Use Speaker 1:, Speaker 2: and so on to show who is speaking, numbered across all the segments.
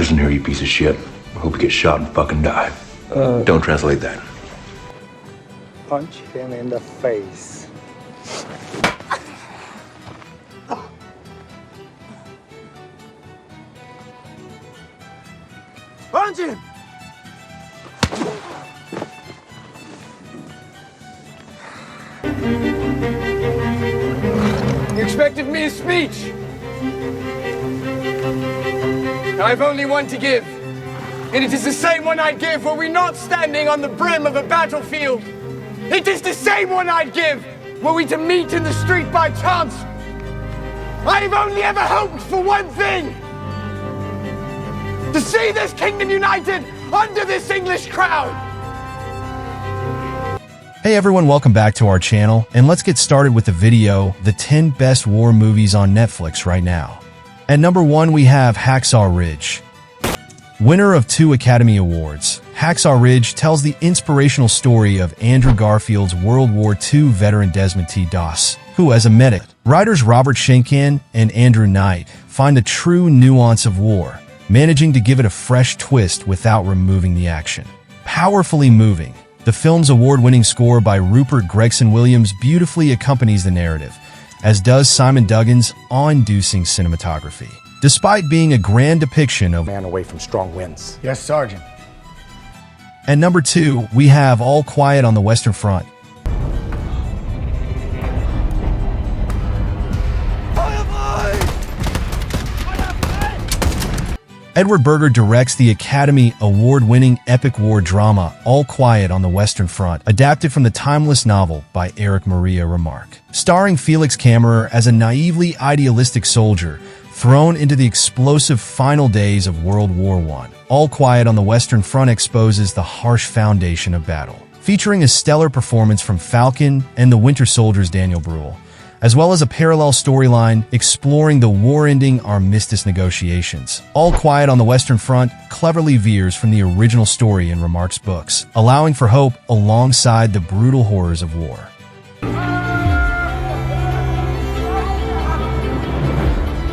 Speaker 1: listen here, you piece of shit. I hope you get shot and fucking die. Don't translate that.
Speaker 2: Punch him in the face. Punch him!
Speaker 3: You expected me to speech? I've only one to give, and it is the same one I'd give were we not standing on the brim of a battlefield. It is the same one I'd give were we to meet in the street by chance. I've only ever hoped for one thing: to see this kingdom united under this English crown.
Speaker 4: Hey everyone, welcome back to our channel, and let's get started with the video, the 10 best war movies on Netflix right now. At number 1, we have Hacksaw Ridge. Winner of 2 Academy Awards, Hacksaw Ridge tells the inspirational story of Andrew Garfield's World War II veteran Desmond T. Doss, who, as a medic, writers Robert Schenken and Andrew Knight find the true nuance of war, managing to give it a fresh twist without removing the action. Powerfully moving, the film's award-winning score by Rupert Gregson-Williams beautifully accompanies the narrative, as does Simon Duggan's awe-inducing cinematography. Despite being a grand depiction of
Speaker 2: Man away from strong winds.
Speaker 3: Yes, Sergeant.
Speaker 4: At number 2, we have All Quiet on the Western Front. Edward Berger directs the Academy Award-winning epic war drama All Quiet on the Western Front, adapted from the timeless novel by Eric Maria Remarque. Starring Felix Kammerer as a naively idealistic soldier thrown into the explosive final days of World War I, All Quiet on the Western Front exposes the harsh foundation of battle. Featuring a stellar performance from Falcon and the Winter Soldier's Daniel Bruhl, as well as a parallel storyline exploring the war-ending armistice negotiations. All Quiet on the Western Front cleverly veers from the original story in Remarque's books, allowing for hope alongside the brutal horrors of war.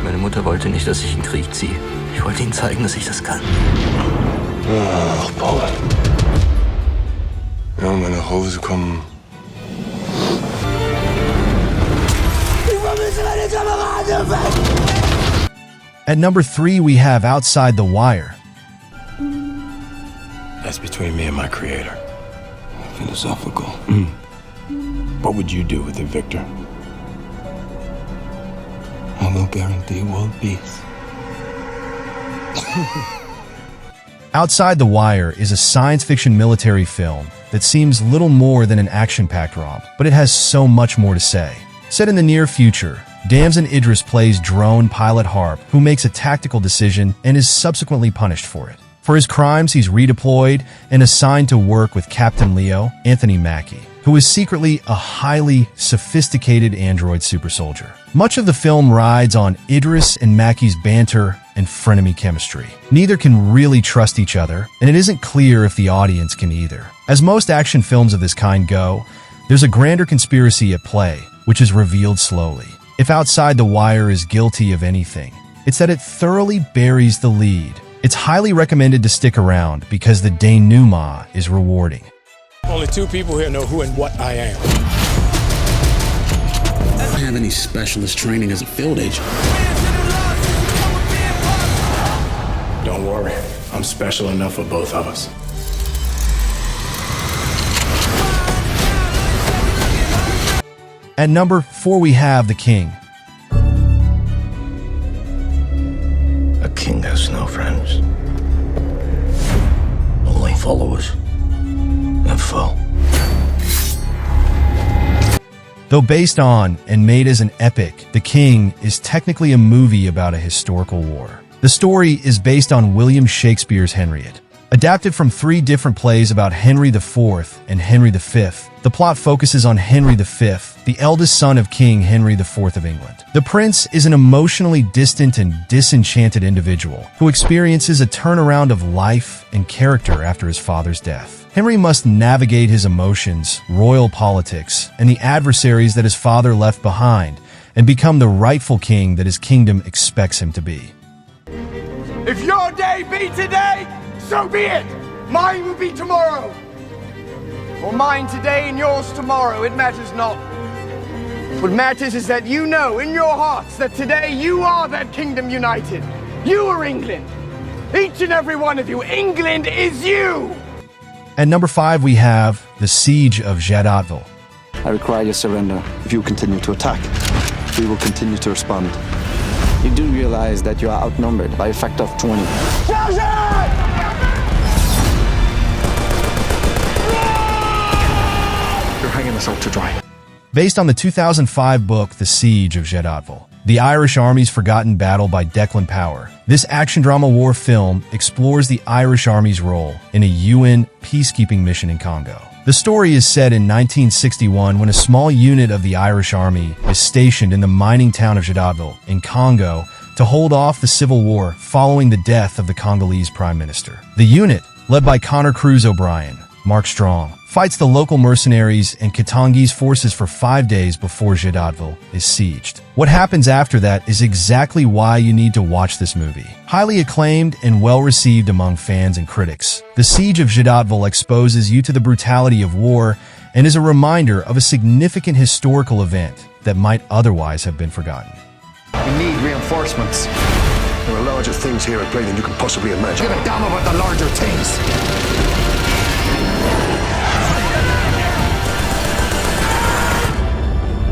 Speaker 5: Meine Mutter wollte nicht, dass ich in den Krieg ziehe. Ich wollte ihnen zeigen, dass ich das kann.
Speaker 1: Ach, Paul.
Speaker 6: Ja, meine nach Hause kommen.
Speaker 4: At number 3, we have Outside the Wire.
Speaker 6: That's between me and my creator. Philosophical. What would you do with it, Victor? I will guarantee world peace.
Speaker 4: Outside the Wire is a science fiction military film that seems little more than an action-packed romp, but it has so much more to say. Set in the near future, Damson Idris plays drone pilot Harp, who makes a tactical decision and is subsequently punished for it. For his crimes, he's redeployed and assigned to work with Captain Leo, Anthony Mackie, who is secretly a highly sophisticated android super soldier. Much of the film rides on Idris and Mackie's banter and frenemy chemistry. Neither can really trust each other, and it isn't clear if the audience can either. As most action films of this kind go, there's a grander conspiracy at play, which is revealed slowly. If Outside the Wire is guilty of anything, it's that it thoroughly buries the lead. It's highly recommended to stick around because the denouement is rewarding.
Speaker 7: Only 2 people here know who and what I am.
Speaker 8: I don't have any specialist training as a field agent.
Speaker 7: Don't worry, I'm special enough for both of us.
Speaker 4: At number 4, we have The King.
Speaker 5: A king has no friends. Only followers and foe.
Speaker 4: Though based on and made as an epic, The King is technically a movie about a historical war. The story is based on William Shakespeare's Henriette. Adapted from 3 different plays about Henry IV and Henry V, the plot focuses on Henry V, the eldest son of King Henry IV of England. The prince is an emotionally distant and disenchanted individual who experiences a turnaround of life and character after his father's death. Henry must navigate his emotions, royal politics, and the adversaries that his father left behind, and become the rightful king that his kingdom expects him to be.
Speaker 3: If your day be today, so be it. Mine will be tomorrow. Or mine today and yours tomorrow, it matters not. What matters is that you know in your hearts that today you are that kingdom united. You are England. Each and every one of you. England is you.
Speaker 4: At number 5, we have The Siege of Jadin.
Speaker 9: I require your surrender. If you continue to attack, we will continue to respond. You do realize that you are outnumbered by a factor of 20.
Speaker 6: You're hanging us out to dry.
Speaker 4: Based on the 2005 book The Siege of Jadin, the Irish Army's forgotten battle by Declan Power, this action drama war film explores the Irish Army's role in a UN peacekeeping mission in Congo. The story is set in 1961 when a small unit of the Irish Army is stationed in the mining town of Jadin in Congo to hold off the civil war following the death of the Congolese prime minister. The unit, led by Connor Cruz O'Brien, Mark Strong, fights the local mercenaries and Katangese forces for 5 days before Jadin is sieged. What happens after that is exactly why you need to watch this movie. Highly acclaimed and well-received among fans and critics, The Siege of Jadin exposes you to the brutality of war and is a reminder of a significant historical event that might otherwise have been forgotten.
Speaker 10: We need reinforcements.
Speaker 11: There are larger things here at play than you can possibly imagine.
Speaker 10: Give a damn about the larger things.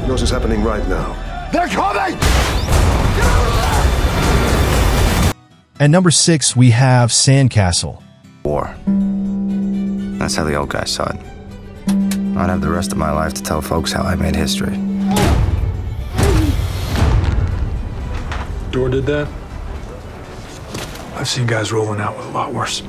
Speaker 11: Yours is happening right now.
Speaker 10: They're coming!
Speaker 4: At number 6, we have Sandcastle.
Speaker 12: War. That's how the old guys saw it. I'd have the rest of my life to tell folks how I made history.
Speaker 6: Door did that? I've seen guys rolling out with a lot worse.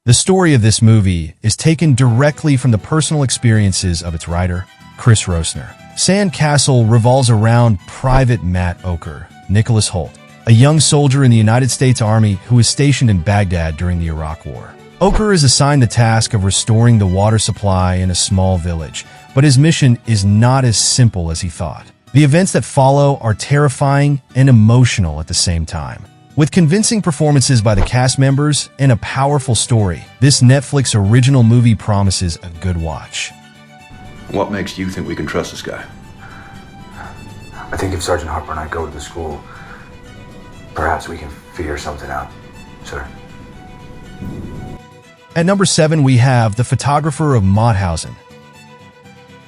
Speaker 4: The story of this movie is taken directly from the personal experiences of its writer, Chris Rosner. Sandcastle revolves around Private Matt Oker, Nicholas Holt, a young soldier in the United States Army who was stationed in Baghdad during the Iraq War. Oker is assigned the task of restoring the water supply in a small village, but his mission is not as simple as he thought. The events that follow are terrifying and emotional at the same time. With convincing performances by the cast members and a powerful story, this Netflix original movie promises a good watch.
Speaker 1: What makes you think we can trust this guy?
Speaker 13: I think if Sergeant Harper and I go to the school, perhaps we can figure something out, sir.
Speaker 4: At number 7, we have The Photographer of Musz.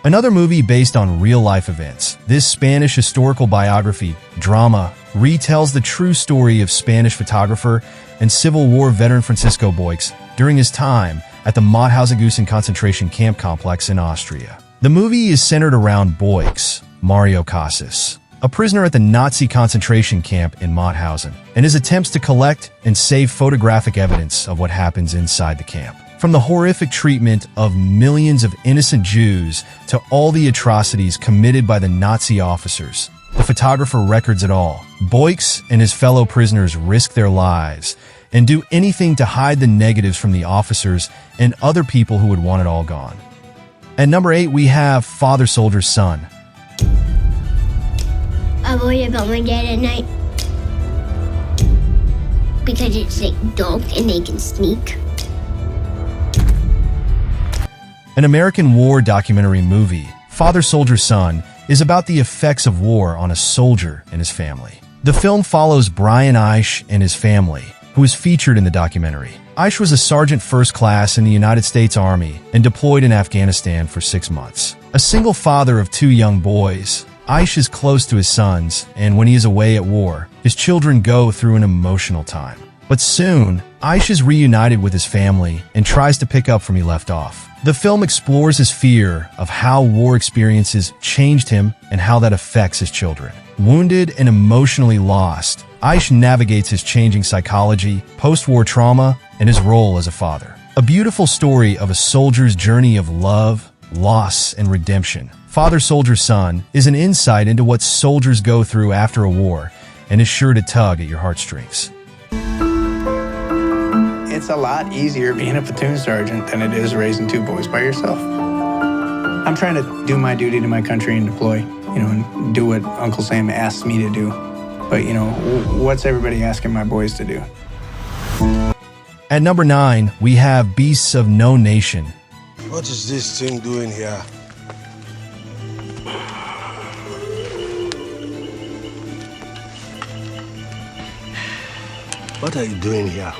Speaker 4: Another movie based on real-life events. This Spanish historical biography drama retells the true story of Spanish photographer and Civil War veteran Francisco Boix during his time at the Mauthausen concentration camp complex in Austria. The movie is centered around Boix, Mario Casas, a prisoner at the Nazi concentration camp in Mauthausen, and his attempts to collect and save photographic evidence of what happens inside the camp. From the horrific treatment of millions of innocent Jews to all the atrocities committed by the Nazi officers, the photographer records it all. Boix and his fellow prisoners risk their lives and do anything to hide the negatives from the officers and other people who would want it all gone. At number 8, we have Father Soldier's Son.
Speaker 14: I worry about my dad at night because it's like dark and they can sneak.
Speaker 4: An American war documentary movie, Father Soldier's Son, is about the effects of war on a soldier and his family. The film follows Brian Eish and his family, who is featured in the documentary. Eish was a sergeant first class in the United States Army and deployed in Afghanistan for 6 months. A single father of 2 young boys, Eish is close to his sons, and when he is away at war, his children go through an emotional time. But soon, Eish is reunited with his family and tries to pick up from he left off. The film explores his fear of how war experiences changed him and how that affects his children. Wounded and emotionally lost, Eish navigates his changing psychology, post-war trauma, and his role as a father. A beautiful story of a soldier's journey of love, loss, and redemption. Father Soldier's Son is an insight into what soldiers go through after a war and is sure to tug at your heartstrings.
Speaker 15: It's a lot easier being a platoon sergeant than it is raising 2 boys by yourself. I'm trying to do my duty to my country and deploy, and do what Uncle Sam asks me to do. But, you know, what's everybody asking my boys to do?
Speaker 4: At number 9, we have Beasts of No Nation.
Speaker 11: What is this thing doing here? What are you doing here?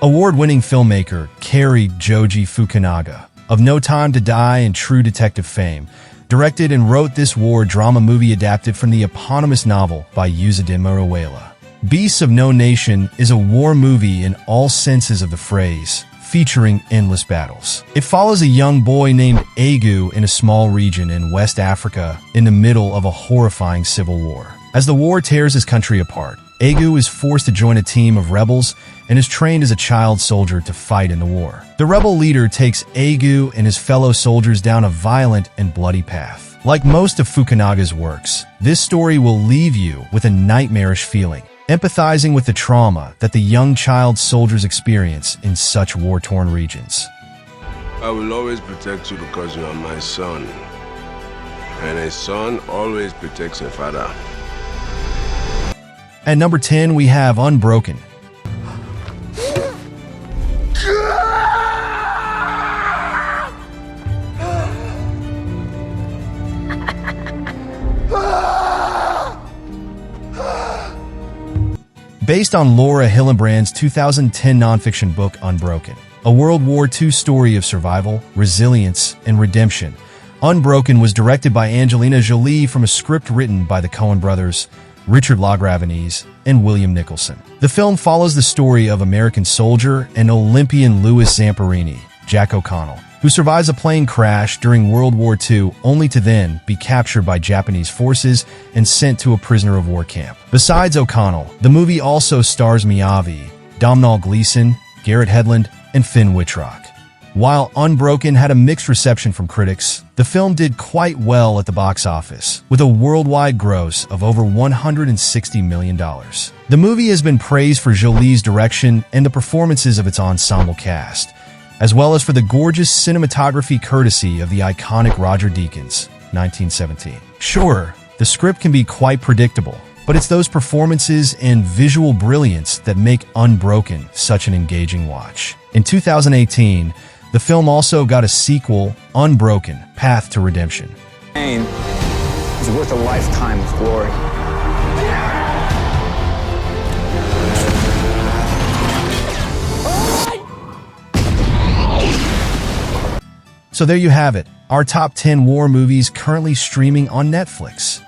Speaker 4: Award-winning filmmaker Kari Joji Fukunaga, of No Time to Die and True Detective fame, directed and wrote this war drama movie adapted from the eponymous novel by Uzodin Murawela. Beasts of No Nation is a war movie in all senses of the phrase, featuring endless battles. It follows a young boy named Egu in a small region in West Africa in the middle of a horrifying civil war. As the war tears his country apart, Egu is forced to join a team of rebels and is trained as a child soldier to fight in the war. The rebel leader takes Egu and his fellow soldiers down a violent and bloody path. Like most of Fukunaga's works, this story will leave you with a nightmarish feeling, empathizing with the trauma that the young child soldiers experience in such war-torn regions.
Speaker 16: I will always protect you because you are my son. And a son always protects a father.
Speaker 4: At number 10, we have Unbroken. Based on Laura Hillenbrand's 2010 nonfiction book Unbroken, a World War II story of survival, resilience, and redemption, Unbroken was directed by Angelina Jolie from a script written by the Coen brothers, Richard LaGravenese, and William Nicholson. The film follows the story of American soldier and Olympian Louis Zamperini, Jack O'Connell, who survives a plane crash during World War II only to then be captured by Japanese forces and sent to a prisoner of war camp. Besides O'Connell, the movie also stars Miyavi, Domhnall Gleeson, Garrett Hedlund, and Finn Wittrock. While Unbroken had a mixed reception from critics, the film did quite well at the box office, with a worldwide gross of over $160 million. The movie has been praised for Jolie's direction and the performances of its ensemble cast, as well as for the gorgeous cinematography courtesy of the iconic Roger Deakins, 1917. Sure, the script can be quite predictable, but it's those performances and visual brilliance that make Unbroken such an engaging watch. In 2018, the film also got a sequel, Unbroken: Path to Redemption.
Speaker 17: Pain is worth a lifetime of glory.
Speaker 4: So there you have it, our top 10 war movies currently streaming on Netflix.